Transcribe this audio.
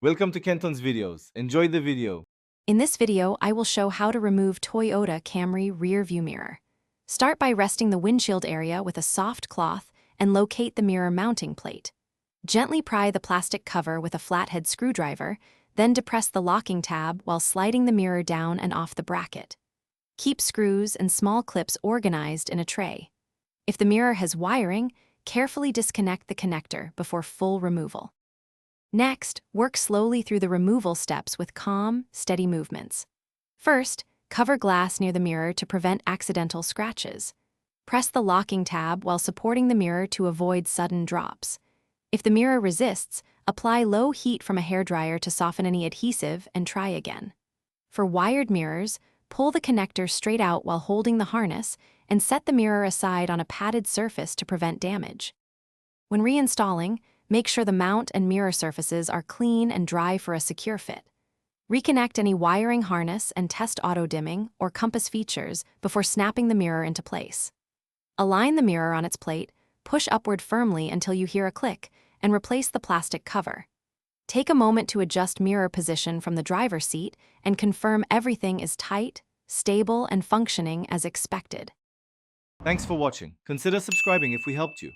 Welcome to Kenton's videos. Enjoy the video. In this video, I will show how to remove Toyota Camry rearview mirror. Start by resting the windshield area with a soft cloth and locate the mirror mounting plate. Gently pry the plastic cover with a flathead screwdriver, then depress the locking tab while sliding the mirror down and off the bracket. Keep screws and small clips organized in a tray. If the mirror has wiring, carefully disconnect the connector before full removal. Next, work slowly through the removal steps with calm, steady movements. First, cover glass near the mirror to prevent accidental scratches. Press the locking tab while supporting the mirror to avoid sudden drops. If the mirror resists, apply low heat from a hairdryer to soften any adhesive and try again. For wired mirrors, pull the connector straight out while holding the harness and set the mirror aside on a padded surface to prevent damage. When reinstalling, make sure the mount and mirror surfaces are clean and dry for a secure fit. Reconnect any wiring harness and test auto-dimming or compass features before snapping the mirror into place. Align the mirror on its plate, push upward firmly until you hear a click, and replace the plastic cover. Take a moment to adjust mirror position from the driver's seat and confirm everything is tight, stable, and functioning as expected. Thanks for watching. Consider subscribing if we helped you.